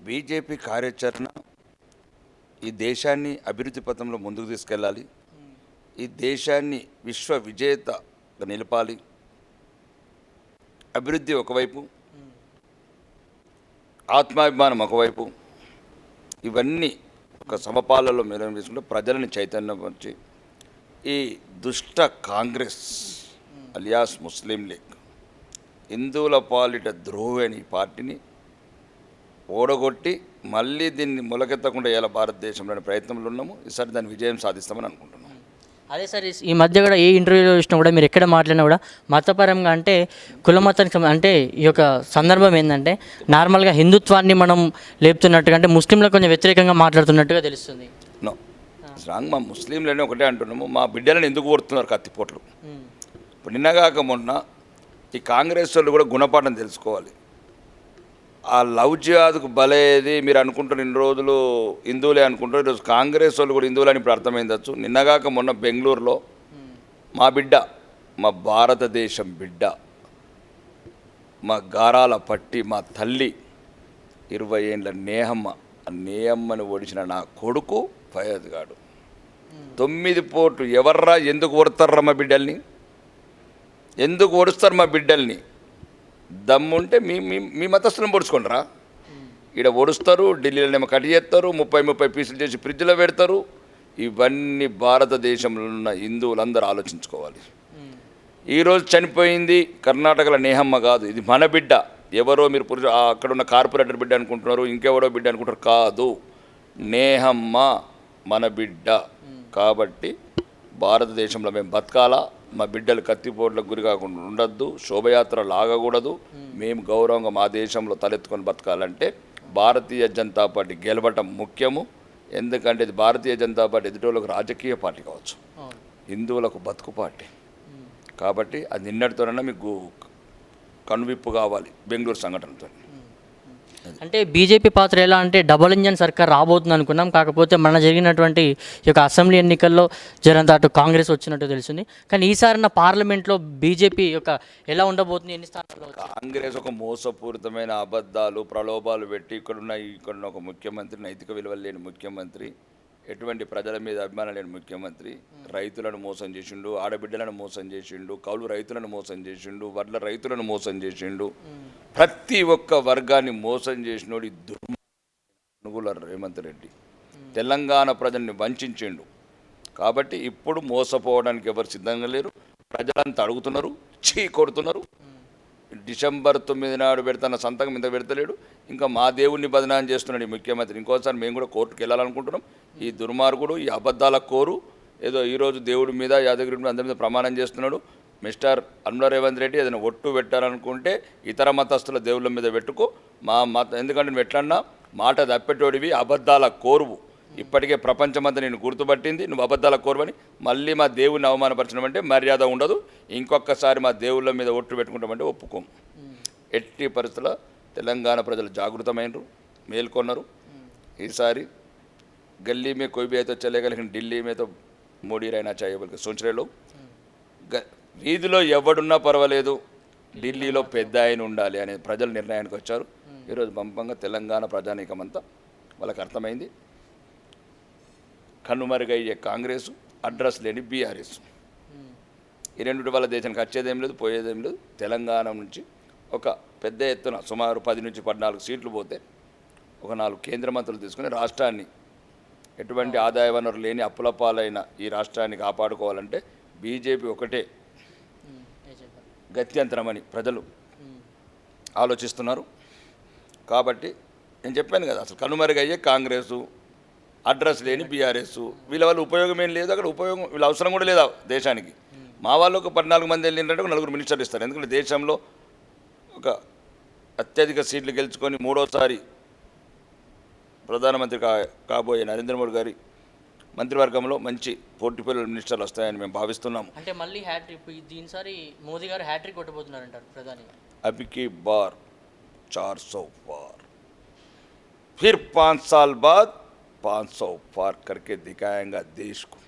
BJP కార్యాచరణ ఈ దేశాన్ని అభివృద్ధి పథంలో ముందుకు తీసుకెళ్ళాలి. ఈ దేశాన్ని విశ్వ విజేతగా నిలపాలి. అభివృద్ధి ఒకవైపు, ఆత్మాభిమానం ఒకవైపు, ఇవన్నీ ఒక సమపాలలో మేలు తీసుకుంటే ప్రజలని చైతన్యపరిచి ఈ దుష్ట కాంగ్రెస్ అలియాస్ ముస్లిం లీగ్ హిందువుల పాలిట ద్రోహి అని ఈ పార్టీని ఓడగొట్టి మళ్ళీ దీన్ని మొలకెత్తకుండా ఇలా భారతదేశంలోని ప్రయత్నంలో ఉన్నాము. ఈసారి దాని విజయం సాధిస్తామని అనుకుంటున్నాం. అదే సార్, ఈ మధ్య కూడా ఏ ఇంటర్వ్యూలో చూసినా కూడా మీరు ఎక్కడ మాట్లాడినా కూడా మతపరంగా అంటే కుల మతానికి అంటే ఈ యొక్క సందర్భం ఏంటంటే నార్మల్గా హిందుత్వాన్ని మనం లేపుతున్నట్టుగా అంటే ముస్లింలకు కొంచెం వ్యతిరేకంగా మాట్లాడుతున్నట్టుగా తెలుస్తుంది. No wrong. మా ముస్లింలనే ఒకటే అంటున్నాము, మా బిడ్డలను ఎందుకు కొడుతున్నారు కత్తిపోట్లు. ఇప్పుడు నిన్నగాక మొన్న ఈ కాంగ్రెస్ వాళ్ళు కూడా గుణపాఠం తెలుసుకోవాలి. ఆ లవ్ జిహాద్కు బలయ్యేది మీరు అనుకుంటారు, ఇన్ని రోజులు హిందువులే అనుకుంటారు, ఈరోజు కాంగ్రెస్ వాళ్ళు కూడా హిందువులని ఇప్పుడు అర్థమైందచ్చు. నిన్నగాక మొన్న బెంగళూరులో మా బిడ్డ, మా భారతదేశం బిడ్డ, మా గారాల పట్టి, మా తల్లి 20 ఏళ్ళ నేహమ్మ, ఆ నేహమ్మని ఓడిచిన నా కొడుకు ఫయాజ్ గాడు 9 పోట్లు. ఎవర్రా ఎందుకు ఓడతారా మా బిడ్డల్ని? ఎందుకు ఓడుస్తారు మా బిడ్డల్ని? దమ్ముంటే మీ మీ మీ మతస్థులను పొడుచుకుంటారా? ఈడ ఓడుస్తారు, ఢిల్లీలోనేమో కట్ చేస్తారు, 30 పీసులు చేసి ఫ్రిడ్జ్లో పెడతారు. ఇవన్నీ భారతదేశంలో ఉన్న హిందువులందరూ ఆలోచించుకోవాలి. ఈరోజు చనిపోయింది కర్ణాటకలో నేహమ్మ కాదు, ఇది మన బిడ్డ. ఎవరో మీరు అక్కడ ఉన్న కార్పొరేటర్ బిడ్డ అనుకుంటున్నారు, ఇంకెవరో బిడ్డ అనుకుంటారు. కాదు, నేహమ్మ మన బిడ్డ. కాబట్టి భారతదేశంలో మేము బతకాలా, మా బిడ్డలు కత్తిపోట్లకు గురి కాకుండా ఉండద్దు, శోభయాత్రలు ఆగకూడదు. మేము గౌరవంగా మా దేశంలో తలెత్తుకొని బతకాలంటే భారతీయ జనతా పార్టీ గెలవటం ముఖ్యము. ఎందుకంటే ఇది భారతీయ జనతా పార్టీ ఎదుటోళ్ళకు రాజకీయ పార్టీ కావచ్చు, హిందువులకు బతుకు పార్టీ. కాబట్టి అది నిన్నటితోనైనా మీకు కనువిప్పు కావాలి బెంగళూరు సంఘటనతో. అంటే బీజేపీ పాత్ర ఎలా అంటే డబుల్ ఇంజన్ సర్కార్ రాబోతుంది అనుకున్నాం. కాకపోతే మన జరిగినటువంటి ఈ యొక్క అసెంబ్లీ ఎన్నికల్లో జరంత అటు కాంగ్రెస్ వచ్చినట్టు తెలిసింది. కానీ ఈసారి పార్లమెంట్లో బీజేపీ యొక్క ఎలా ఉండబోతుంది, ఎన్ని స్థానాలు? కాంగ్రెస్ ఒక మోసపూరితమైన అబద్ధాలు, ప్రలోభాలు పెట్టి ఇక్కడున్న ఒక ముఖ్యమంత్రి, నైతిక విలువలు లేని ముఖ్యమంత్రి, ఎటువంటి ప్రజల మీద అభిమానం లేని ముఖ్యమంత్రి, రైతులను మోసం చేసిండు, ఆడబిడ్డలను మోసం చేసిండు, కౌలు రైతులను మోసం చేసిండు, వడ్ల రైతులను మోసం చేసిండు, ప్రతి ఒక్క వర్గాన్ని మోసం చేసినోడు దుర్మార్గుల రేవంత్ రెడ్డి. తెలంగాణ ప్రజల్ని వంచిండు. కాబట్టి ఇప్పుడు మోసపోవడానికి ఎవరు సిద్ధంగా లేరు. ప్రజలంతా అడుగుతున్నారు, కొడుతున్నారు. డిసెంబర్ 9 నాడు పెడతాన్న సంతకం ఇంత పెడతలేడు. ఇంకా మా దేవుణ్ణి బదనాం చేస్తున్నాడు ఈ ముఖ్యమంత్రి. ఇంకోసారి మేము కూడా కోర్టుకు వెళ్ళాలనుకుంటున్నాం. ఈ దుర్మార్గుడు, ఈ అబద్ధాల కోరు ఏదో ఈరోజు దేవుడి మీద, యాదగిరి మీద, అందరి మీద ప్రమాణం చేస్తున్నాడు. మిస్టర్ అనుల రేవంత్ రెడ్డి ఏదైనా ఒట్టు పెట్టాలనుకుంటే ఇతర మతస్థుల దేవుళ్ళ మీద పెట్టుకో. మా మత ఎందుకంటే నువ్వు ఎట్లన్నా మాట తప్పేటోడివి, అబద్ధాల కోరువు. ఇప్పటికే ప్రపంచమంతా నేను గుర్తుపట్టింది, నువ్వు అబద్ధాల కోరువని. మళ్ళీ మా దేవుడిని అవమానపరచడం మర్యాద ఉండదు. ఇంకొకసారి మా దేవుళ్ళ మీద ఒట్టు పెట్టుకుంటామంటే ఒప్పుకోము. ఎట్టి పరిస్థితుల్లో తెలంగాణ ప్రజలు జాగృతమైనరు, మేల్కొన్నారు. ఈసారి గల్లీ మే కోయి భీ అయితే చలేగా, ఢిల్లీ మీద మోడీ రైనా చేయబోలు సోచరేలో వీధిలో ఎవడున్నా పర్వాలేదు, ఢిల్లీలో పెద్ద ఆయన ఉండాలి అనే ప్రజలు నిర్ణయానికి వచ్చారు. ఈరోజు పంపంగా తెలంగాణ ప్రజానీకమంతా వాళ్ళకి అర్థమైంది. కనుమరుగయ్యే కాంగ్రెస్, అడ్రస్ లేని బీఆర్ఎస్, ఈ రెండింటి వల్ల దేశానికి వచ్చేదేం లేదు, పోయేదేం లేదు. తెలంగాణ నుంచి ఒక పెద్ద ఎత్తున సుమారు 10 నుంచి 14 సీట్లు పోతే ఒక 4 కేంద్ర మంత్రులు తీసుకుని రాష్ట్రాన్ని, ఎటువంటి ఆదాయ వనరు లేని అప్పుల పాలైన ఈ రాష్ట్రాన్ని కాపాడుకోవాలంటే బీజేపీ ఒకటే గత్యంతరమని ప్రజలు ఆలోచిస్తున్నారు. కాబట్టి నేను చెప్పాను కదా, అసలు కనుమరుగయ్యే కాంగ్రెసు, అడ్రస్ లేని బీఆర్ఎస్, వీళ్ళ వల్ల ఉపయోగం ఏం లేదు. అక్కడ ఉపయోగం వీళ్ళ అవసరం కూడా లేదా దేశానికి. మా వాళ్ళు ఒక 14 మంది వెళ్ళిందంటే ఒక 4 మినిస్టర్లు ఇస్తారు. ఎందుకంటే దేశంలో ఒక అత్యధిక సీట్లు గెలుచుకొని 3వసారి ప్రధానమంత్రి కాబోయే నరేంద్ర మోడీ గారి మంత్రివర్గంలో మంచి పోర్టిఫోలియో మినిస్టర్లు వస్తాయని మేము భావిస్తున్నాము. అంటే మళ్ళీ హ్యాట్రిక్ దీనిసారి మోదీ గారు హ్యాట్రిక్ కొట్టబోతున్నారంటారు ప్రధాని. అబికి బార్ 400 पार, फिर 5 साल बाद 500 पार करके दिखाएंगा देश को.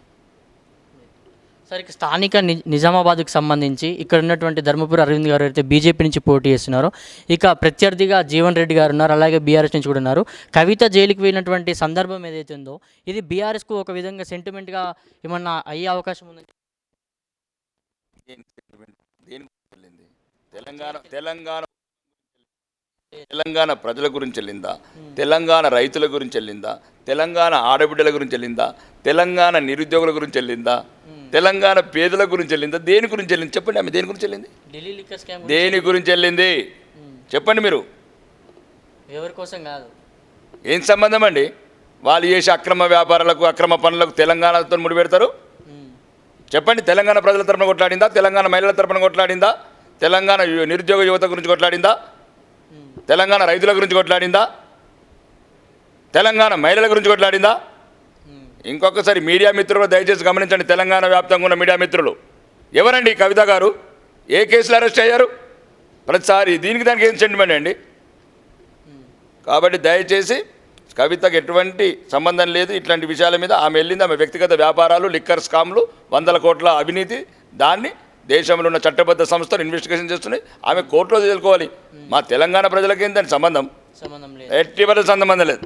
సరే ఇక స్థానిక నిజామాబాద్కు సంబంధించి ఇక్కడ ఉన్నటువంటి ధర్మపురి అరవింద్ గారు అయితే బీజేపీ నుంచి పోటీ చేస్తున్నారో, ఇక ప్రత్యర్థిగా జీవన్ రెడ్డి గారు ఉన్నారు, అలాగే బీఆర్ఎస్ నుంచి కూడా ఉన్నారు. కవిత జైలుకి వెళ్ళినటువంటి సందర్భం ఏదైతే ఉందో ఇది బీఆర్ఎస్కు ఒక విధంగా సెంటిమెంట్గా ఏమన్నా అయ్యే అవకాశం ఉందండి. దేనికి వెళ్ళింది? తెలంగాణ ప్రజల గురించి వెళ్ళిందా? తెలంగాణ రైతుల గురించి వెళ్ళిందా? తెలంగాణ ఆడబిడ్డల గురించి వెళ్ళిందా? తెలంగాణ నిరుద్యోగుల గురించి వెళ్ళిందా? తెలంగాణ పేదల గురించి వెళ్ళిందా? దేని గురించి వెళ్ళింది చెప్పండి. ఆమె దేని గురించి వెళ్ళింది? ఢిల్లీ లిక్కర్ స్కామ్ దేని గురించి వెళ్ళింది చెప్పండి మీరు. ఎవరి కోసం కాదు. ఏం సంబంధం అండి? వాళ్ళు చేసే అక్రమ వ్యాపారాలకు అక్రమ పనులకు తెలంగాణతో ముడిపెడతారు. చెప్పండి. తెలంగాణ ప్రజల తరపున కొట్లాడిందా? తెలంగాణ మహిళల తరపున కొట్లాడిందా? తెలంగాణ నిరుద్యోగ యువత గురించి కొట్లాడిందా? తెలంగాణ రైతుల గురించి కొట్లాడిందా? తెలంగాణ మహిళల గురించి కొట్లాడిందా? ఇంకొకసారి మీడియా మిత్రులు దయచేసి గమనించండి. తెలంగాణ వ్యాప్తంగా ఉన్న మీడియా మిత్రులు, ఎవరండి కవిత గారు? ఏ కేసులో అరెస్ట్ అయ్యారు? ప్రతిసారి దానికి ఏం సెంటిమెంట్ అండి? కాబట్టి దయచేసి కవితకు ఎటువంటి సంబంధం లేదు ఇట్లాంటి విషయాల మీద. ఆమె వెళ్ళింది ఆమె వ్యక్తిగత వ్యాపారాలు, లిక్కర్ స్కామ్లు, 100 కోట్ల అవినీతి. దాన్ని దేశంలో ఉన్న చట్టబద్ధ సంస్థలు ఇన్వెస్టిగేషన్ చేస్తున్నాయి. ఆమె కోర్టులో తెలుసుకోవాలి. మా తెలంగాణ ప్రజలకి ఏంటంటే సంబంధం సంబంధం లేదు, ఎట్టి సంబంధం లేదు.